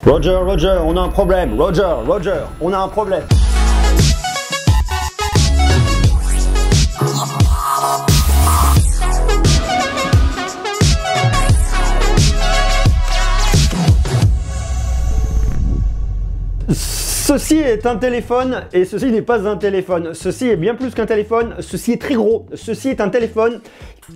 Roger, Roger, on a un problème. Roger, Roger, on a un problème. Ceci est un téléphone et ceci n'est pas un téléphone. Ceci est bien plus qu'un téléphone, ceci est très gros. Ceci est un téléphone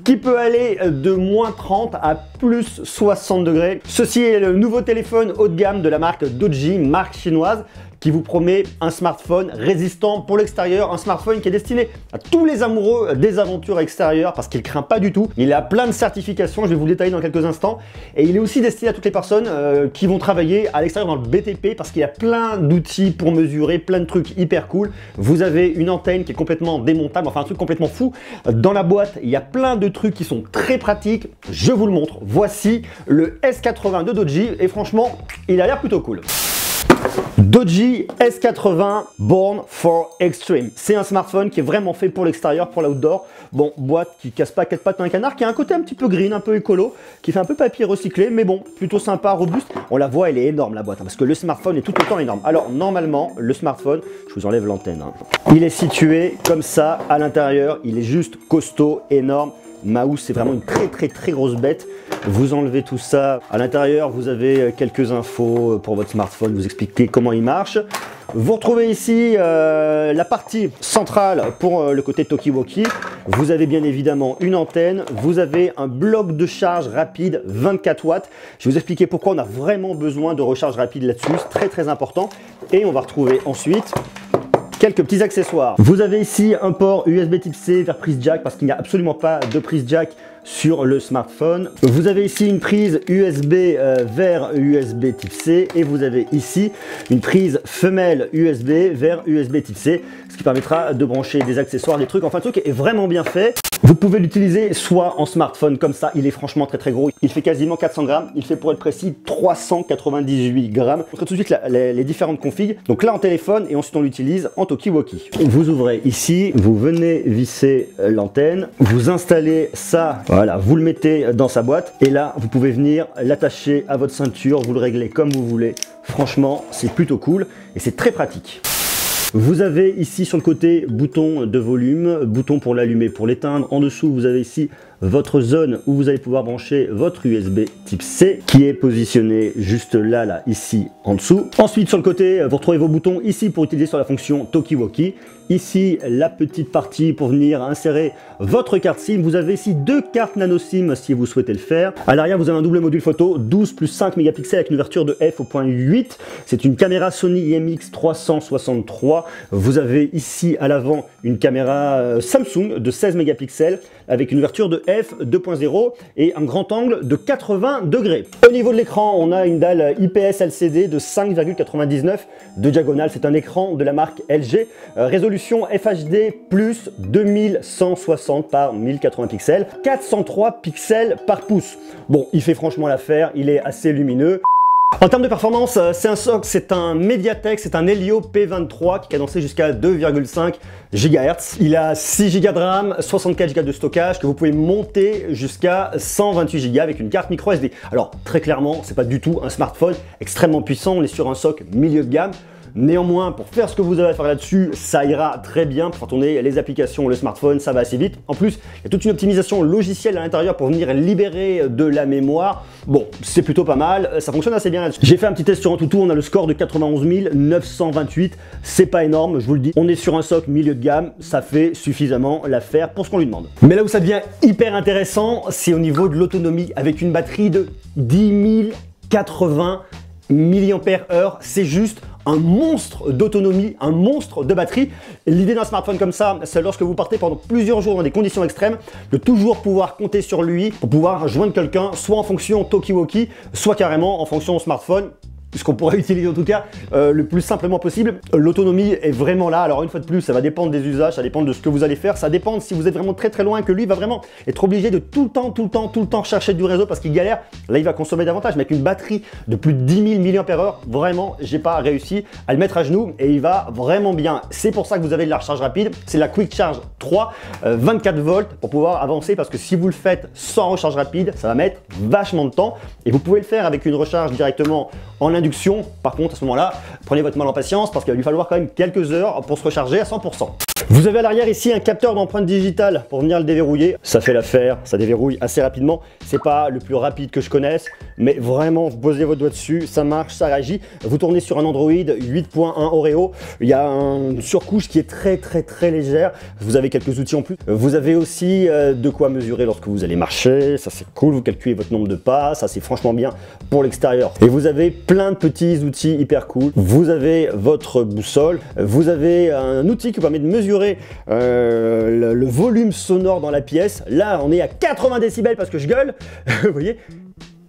qui peut aller de moins 30 à plus 60 degrés. Ceci est le nouveau téléphone haut de gamme de la marque Doji, marque chinoise, qui vous promet un smartphone résistant pour l'extérieur, un smartphone qui est destiné à tous les amoureux des aventures extérieures parce qu'il ne craint pas du tout. Il a plein de certifications, je vais vous le détailler dans quelques instants. Et il est aussi destiné à toutes les personnes qui vont travailler à l'extérieur dans le BTP parce qu'il y a plein d'outils pour mesurer, plein de trucs hyper cool. Vous avez une antenne qui est complètement démontable, enfin un truc complètement fou. Dans la boîte, il y a plein de trucs qui sont très pratiques. Je vous le montre. Voici le S80 de Doji et franchement, il a l'air plutôt cool. Doji S80 Born for Extreme. C'est un smartphone qui est vraiment fait pour l'extérieur, pour l'outdoor. Bon, boîte qui casse pas 4 pattes d'un canard, qui a un côté un petit peu green, un peu écolo, qui fait un peu papier recyclé, mais bon, plutôt sympa, robuste. On la voit, elle est énorme la boîte, hein, parce que le smartphone est tout le temps énorme. Alors normalement, le smartphone, je vous enlève l'antenne, hein, il est situé comme ça à l'intérieur, il est juste costaud, énorme. Mouse, c'est vraiment une très grosse bête. Vous enlevez tout ça. À l'intérieur, vous avez quelques infos pour votre smartphone, vous expliquez comment il marche. Vous retrouvez ici la partie centrale pour le côté talkie-walkie. Vous avez bien évidemment une antenne. Vous avez un bloc de charge rapide 24 watts. Je vais vous expliquer pourquoi on a vraiment besoin de recharge rapide là-dessus. C'est très important. Et on va retrouver ensuite quelques petits accessoires. Vous avez ici un port USB type C vers prise jack parce qu'il n'y a absolument pas de prise jack sur le smartphone. Vous avez ici une prise USB vers USB type C et vous avez ici une prise femelle USB vers USB type C, ce qui permettra de brancher des accessoires, des trucs. Enfin, le truc est vraiment bien fait. Vous pouvez l'utiliser soit en smartphone comme ça, il est franchement très gros. Il fait quasiment 400 grammes, il fait pour être précis 398 grammes. On montre tout de suite les différentes configs. Donc là en téléphone et ensuite on l'utilise en talkie-walkie. Vous ouvrez ici, vous venez visser l'antenne, vous installez ça, voilà, vous le mettez dans sa boîte et là vous pouvez venir l'attacher à votre ceinture, vous le réglez comme vous voulez. Franchement, c'est plutôt cool et c'est très pratique. Vous avez ici sur le côté bouton de volume, bouton pour l'allumer, pour l'éteindre. En dessous, vous avez ici votre zone où vous allez pouvoir brancher votre USB type C qui est positionné juste là, ici en dessous. Ensuite, sur le côté, vous retrouvez vos boutons ici pour utiliser sur la fonction talkie-walkie. Ici, la petite partie pour venir insérer votre carte SIM. Vous avez ici 2 cartes nano SIM si vous souhaitez le faire. À l'arrière, vous avez un double module photo, 12 plus 5 mégapixels avec une ouverture de f/8. C'est une caméra Sony IMX 363. Vous avez ici à l'avant une caméra Samsung de 16 mégapixels avec une ouverture de f/2.0 et un grand angle de 80 degrés. Au niveau de l'écran, on a une dalle IPS LCD de 5,99 de diagonale. C'est un écran de la marque LG. Résolution FHD plus 2160 par 1080 pixels, 403 pixels par pouce. Bon, il fait franchement l'affaire, il est assez lumineux. En termes de performance, c'est un SoC, c'est un Mediatek, c'est un Helio P23 qui est cadencé jusqu'à 2,5 GHz. Il a 6 Go de RAM, 64 Go de stockage que vous pouvez monter jusqu'à 128 Go avec une carte micro SD. Alors très clairement, c'est pas du tout un smartphone extrêmement puissant, on est sur un SoC milieu de gamme. Néanmoins, pour faire ce que vous avez à faire là-dessus, ça ira très bien pour faire tourner les applications, le smartphone, ça va assez vite. En plus, il y a toute une optimisation logicielle à l'intérieur pour venir libérer de la mémoire. Bon, c'est plutôt pas mal, ça fonctionne assez bien là-dessus. J'ai fait un petit test sur AnTuTu, on a le score de 91 928. C'est pas énorme, je vous le dis. On est sur un SoC milieu de gamme, ça fait suffisamment l'affaire pour ce qu'on lui demande. Mais là où ça devient hyper intéressant, c'est au niveau de l'autonomie avec une batterie de 10 080 mAh. C'est juste un monstre d'autonomie, un monstre de batterie. L'idée d'un smartphone comme ça, c'est lorsque vous partez pendant plusieurs jours dans des conditions extrêmes, de toujours pouvoir compter sur lui pour pouvoir joindre quelqu'un, soit en fonction talkie-walkie, soit carrément en fonction smartphone. Ce qu'on pourrait utiliser en tout cas le plus simplement possible. L'autonomie est vraiment là. Alors une fois de plus, ça va dépendre des usages, ça dépend de ce que vous allez faire, ça dépend si vous êtes vraiment très loin, que lui va vraiment être obligé de tout le temps chercher du réseau parce qu'il galère. Là, il va consommer davantage. Mais avec une batterie de plus de 10 000 mAh, vraiment, j'ai pas réussi à le mettre à genoux et il va vraiment bien. C'est pour ça que vous avez de la recharge rapide. C'est la Quick Charge 3, 24 volts pour pouvoir avancer parce que si vous le faites sans recharge rapide, ça va mettre vachement de temps et vous pouvez le faire avec une recharge directement en induction réduction. Par contre, à ce moment-là, prenez votre mal en patience parce qu'il va lui falloir quand même quelques heures pour se recharger à 100%. Vous avez à l'arrière ici un capteur d'empreinte digitale pour venir le déverrouiller. Ça fait l'affaire, ça déverrouille assez rapidement. C'est pas le plus rapide que je connaisse, mais vraiment, vous posez votre doigt dessus, ça marche, ça réagit. Vous tournez sur un Android 8.1 Oreo. Il y a une surcouche qui est très légère. Vous avez quelques outils en plus. Vous avez aussi de quoi mesurer lorsque vous allez marcher. Ça, c'est cool. Vous calculez votre nombre de pas. Ça, c'est franchement bien pour l'extérieur. Et vous avez plein de petits outils hyper cool. Vous avez votre boussole. Vous avez un outil qui vous permet de mesurer le volume sonore dans la pièce. Là, on est à 80 décibels parce que je gueule. Vous voyez?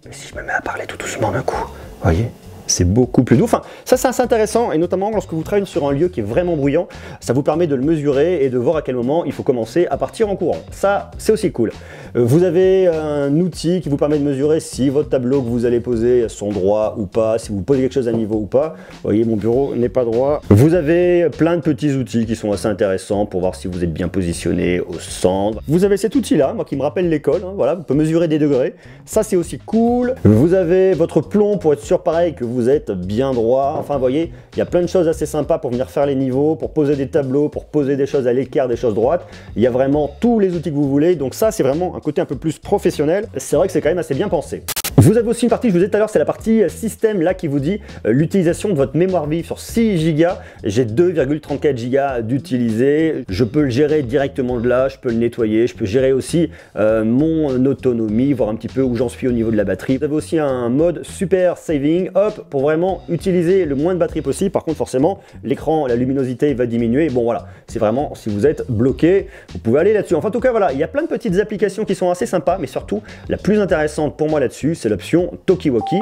Mais si je me mets à parler tout doucement d'un coup, vous voyez? C'est beaucoup plus doux. Enfin, ça c'est assez intéressant et notamment lorsque vous travaillez sur un lieu qui est vraiment bruyant, ça vous permet de le mesurer et de voir à quel moment il faut commencer à partir en courant. Ça, c'est aussi cool. Vous avez un outil qui vous permet de mesurer si votre tableau que vous allez poser sont droits ou pas, si vous posez quelque chose à niveau ou pas. Vous voyez, mon bureau n'est pas droit. Vous avez plein de petits outils qui sont assez intéressants pour voir si vous êtes bien positionné au centre. Vous avez cet outil-là, moi qui me rappelle l'école, hein, voilà, vous pouvez mesurer des degrés. Ça, c'est aussi cool. Vous avez votre plomb pour être sûr, pareil, que vous êtes bien droit. Enfin, vous voyez, il y a plein de choses assez sympas pour venir faire les niveaux, pour poser des tableaux, pour poser des choses à l'écart, des choses droites. Il y a vraiment tous les outils que vous voulez. Donc ça, c'est vraiment un côté un peu plus professionnel. C'est vrai que c'est quand même assez bien pensé. Vous avez aussi une partie, je vous ai dit tout à l'heure, c'est la partie système là qui vous dit l'utilisation de votre mémoire vive sur 6 Go. J'ai 2,34 Go d'utiliser. Je peux le gérer directement de là, je peux le nettoyer, je peux gérer aussi mon autonomie, voir un petit peu où j'en suis au niveau de la batterie. Vous avez aussi un mode super saving, hop, pour vraiment utiliser le moins de batterie possible. Par contre, forcément, l'écran, la luminosité va diminuer. Bon voilà, c'est vraiment, si vous êtes bloqué, vous pouvez aller là-dessus. Enfin, en tout cas, voilà, il y a plein de petites applications qui sont assez sympas, mais surtout, la plus intéressante pour moi là-dessus, c'est l'option Talkie-Walkie.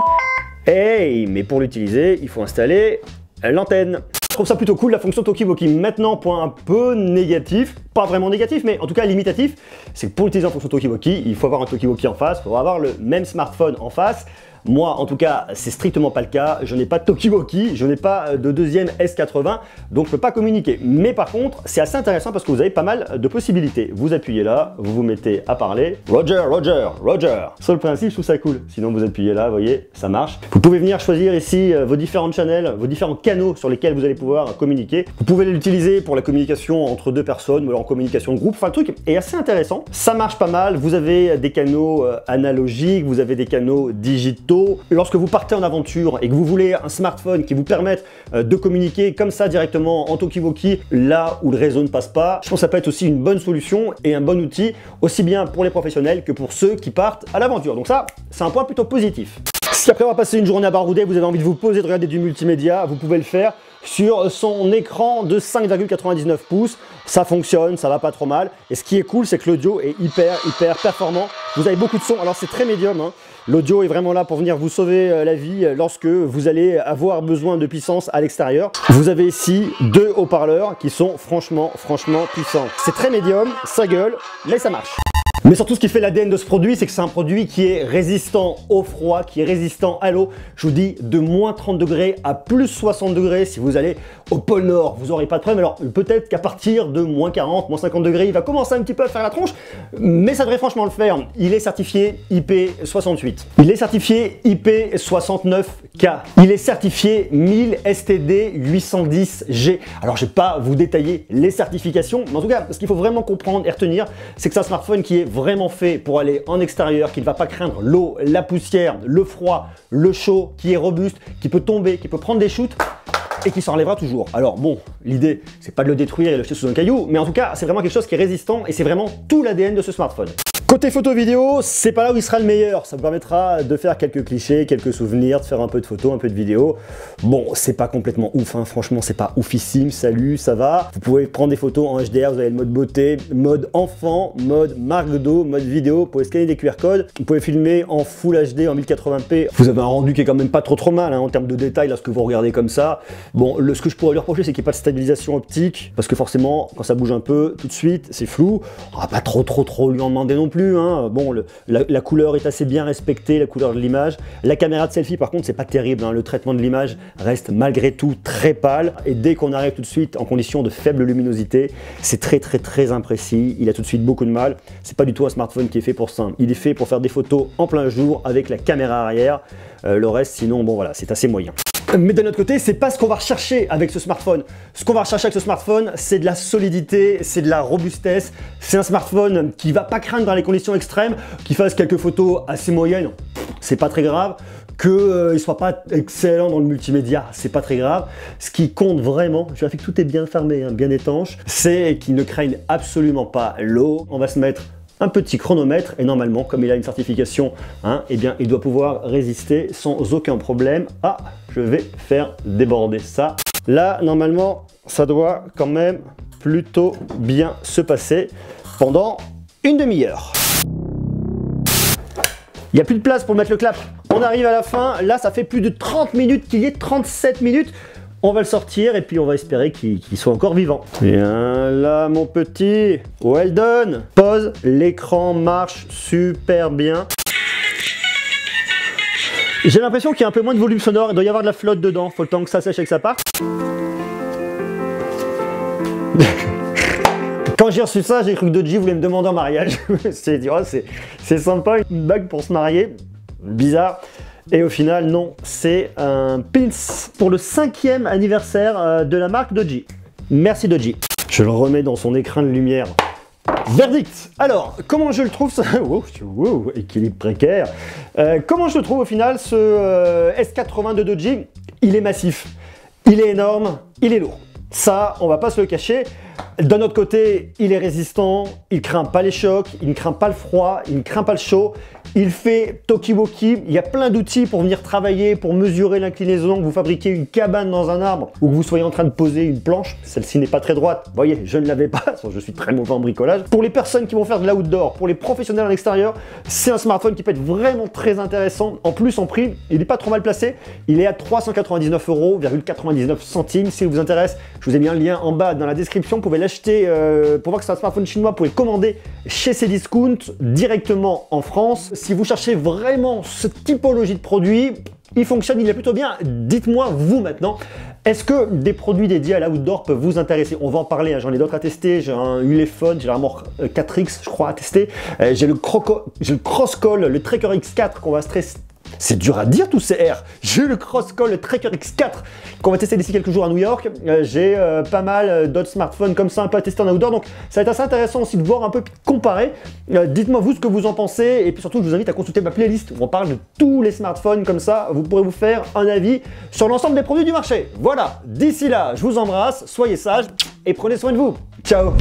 Hey, mais pour l'utiliser, il faut installer l'antenne. Je trouve ça plutôt cool la fonction Talkie-Walkie. Maintenant, point un peu négatif, pas vraiment négatif, mais en tout cas limitatif, c'est que pour utiliser la fonction Talkie-Walkie, il faut avoir un Talkie-Walkie en face, il faut avoir le même smartphone en face. Moi, en tout cas, c'est strictement pas le cas. Je n'ai pas de Talkie-Walkie, je n'ai pas de deuxième S80, donc je peux pas communiquer. Mais par contre, c'est assez intéressant parce que vous avez pas mal de possibilités. Vous appuyez là, vous vous mettez à parler. Roger, Roger, Roger. Sur le principe, je trouve ça cool. Sinon, vous appuyez là, vous voyez, ça marche. Vous pouvez venir choisir ici vos différentes channels, vos différents canaux sur lesquels vous allez pouvoir communiquer. Vous pouvez l'utiliser pour la communication entre deux personnes, ou alors en communication de groupe. Enfin, le truc est assez intéressant. Ça marche pas mal. Vous avez des canaux analogiques, vous avez des canaux digitaux. Lorsque vous partez en aventure et que vous voulez un smartphone qui vous permette de communiquer comme ça directement en Talkie-Walkie là où le réseau ne passe pas, je pense que ça peut être aussi une bonne solution et un bon outil aussi bien pour les professionnels que pour ceux qui partent à l'aventure. Donc ça, c'est un point plutôt positif. Si après avoir passé une journée à barouder, vous avez envie de vous poser, de regarder du multimédia, vous pouvez le faire sur son écran de 5,99 pouces. Ça fonctionne, ça va pas trop mal. Et ce qui est cool, c'est que l'audio est hyper performant. Vous avez beaucoup de son, alors c'est très médium, hein. L'audio est vraiment là pour venir vous sauver la vie lorsque vous allez avoir besoin de puissance à l'extérieur. Vous avez ici deux haut-parleurs qui sont franchement puissants. C'est très médium, ça gueule, mais ça marche. Mais surtout, ce qui fait l'ADN de ce produit, c'est que c'est un produit qui est résistant au froid, qui est résistant à l'eau. Je vous dis, de moins 30 degrés à plus 60 degrés, si vous allez au pôle Nord, vous n'aurez pas de problème. Alors, peut-être qu'à partir de moins 40, moins 50 degrés, il va commencer un petit peu à faire la tronche, mais ça devrait franchement le faire. Il est certifié IP68. Il est certifié IP69K. Il est certifié 1000 STD 810G. Alors, je ne vais pas vous détailler les certifications, mais en tout cas, ce qu'il faut vraiment comprendre et retenir, c'est que c'est un smartphone qui est vraiment fait pour aller en extérieur, qui ne va pas craindre l'eau, la poussière, le froid, le chaud, qui est robuste, qui peut tomber, qui peut prendre des shoots et qui s'en relèvera toujours. Alors bon, l'idée, c'est pas de le détruire et le jeter sous un caillou, mais en tout cas, c'est vraiment quelque chose qui est résistant et c'est vraiment tout l'ADN de ce smartphone. Côté photo vidéo, c'est pas là où il sera le meilleur. Ça vous permettra de faire quelques clichés, quelques souvenirs, de faire un peu de photos, un peu de vidéos. Bon, c'est pas complètement ouf, hein. Franchement, c'est pas oufissime. Salut, ça va. Vous pouvez prendre des photos en HDR, vous avez le mode beauté, mode enfant, mode marque d'eau, mode vidéo. Vous pouvez scanner des QR codes. Vous pouvez filmer en Full HD, en 1080p. Vous avez un rendu qui est quand même pas trop mal hein, en termes de détails, là, ce que vous regardez comme ça. Bon, ce que je pourrais lui reprocher, c'est qu'il n'y ait pas de stabilisation optique, parce que forcément, quand ça bouge un peu, tout de suite, c'est flou. On va pas trop lui en demander non plus. plus, hein. Bon, la couleur est assez bien respectée, la couleur de l'image. La caméra de selfie, par contre, c'est pas terrible, hein. Le traitement de l'image reste malgré tout très pâle. Et dès qu'on arrive tout de suite en condition de faible luminosité, c'est très imprécis. Il a tout de suite beaucoup de mal. C'est pas du tout un smartphone qui est fait pour ça. Il est fait pour faire des photos en plein jour avec la caméra arrière. Le reste, sinon, bon voilà, c'est assez moyen. Mais d'un autre côté, c'est pas ce qu'on va rechercher avec ce smartphone. Ce qu'on va rechercher avec ce smartphone, c'est de la solidité, c'est de la robustesse. C'est un smartphone qui va pas craindre dans les conditions extrêmes, qui fasse quelques photos assez moyennes, c'est pas très grave. Qu'il soit pas excellent dans le multimédia, c'est pas très grave. Ce qui compte vraiment, je vérifie que tout est bien fermé, hein, bien étanche, c'est qu'il ne craigne absolument pas l'eau. On va se mettre un petit chronomètre et normalement, comme il a une certification, hein, eh bien, il doit pouvoir résister sans aucun problème. Ah, je vais faire déborder ça. Là, normalement, ça doit quand même plutôt bien se passer pendant une demi-heure. Il n'y a plus de place pour mettre le clap. On arrive à la fin. Là, ça fait plus de 30 minutes qu'il y est, 37 minutes. On va le sortir et puis on va espérer qu'il soit encore vivant. Bien là, mon petit. Well done. Pause. L'écran marche super bien. J'ai l'impression qu'il y a un peu moins de volume sonore. Il doit y avoir de la flotte dedans. Faut le temps que ça sèche et que ça parte. Quand j'ai reçu ça, j'ai cru que Doji voulait me demander en mariage. C'est dit, oh, c'est sympa, une bague pour se marier. Bizarre. Et au final, non, c'est un pins pour le 5e anniversaire de la marque Doji. Merci Doji. Je le remets dans son écrin de lumière. Verdict. Alors, comment je le trouve ça? Wow, équilibre précaire. Comment je le trouve au final, ce S80 de Doji? Il est massif, il est énorme, il est lourd. Ça, on va pas se le cacher. D'un autre côté, il est résistant, il craint pas les chocs, il ne craint pas le froid, il ne craint pas le chaud. Il fait Tokiwoki, il y a plein d'outils pour venir travailler, pour mesurer l'inclinaison, que vous fabriquez une cabane dans un arbre ou que vous soyez en train de poser une planche. Celle-ci n'est pas très droite, vous voyez, je ne l'avais pas, je suis très mauvais en bricolage. Pour les personnes qui vont faire de l'outdoor, pour les professionnels à l'extérieur, c'est un smartphone qui peut être vraiment très intéressant. En plus, en prix, il n'est pas trop mal placé. Il est à 399,99 €. Si il vous intéresse, je vous ai mis un lien en bas dans la description. Vous pouvez l'acheter pour voir que c'est un smartphone chinois. Vous pouvez le commander chez Cdiscount directement en France. Si vous cherchez vraiment cette typologie de produit, il fonctionne, il est plutôt bien. Dites-moi, vous maintenant, est-ce que des produits dédiés à l'outdoor peuvent vous intéresser? On va en parler, hein. J'en ai d'autres à tester. J'ai un Ulefone, j'ai la Armor 4X, je crois, à tester. J'ai le Crosscall, le Tracker X4 qu'on va stresser. C'est dur à dire tous ces R. J'ai le Crosscall, le Tracker X4 qu'on va tester d'ici quelques jours à New York. J'ai pas mal d'autres smartphones comme ça un peu à tester en outdoor. Donc ça va être assez intéressant aussi de voir un peu comparer. Dites-moi vous ce que vous en pensez. Et puis surtout, je vous invite à consulter ma playlist où on parle de tous les smartphones comme ça. Vous pourrez vous faire un avis sur l'ensemble des produits du marché. Voilà, d'ici là, je vous embrasse, soyez sages et prenez soin de vous. Ciao.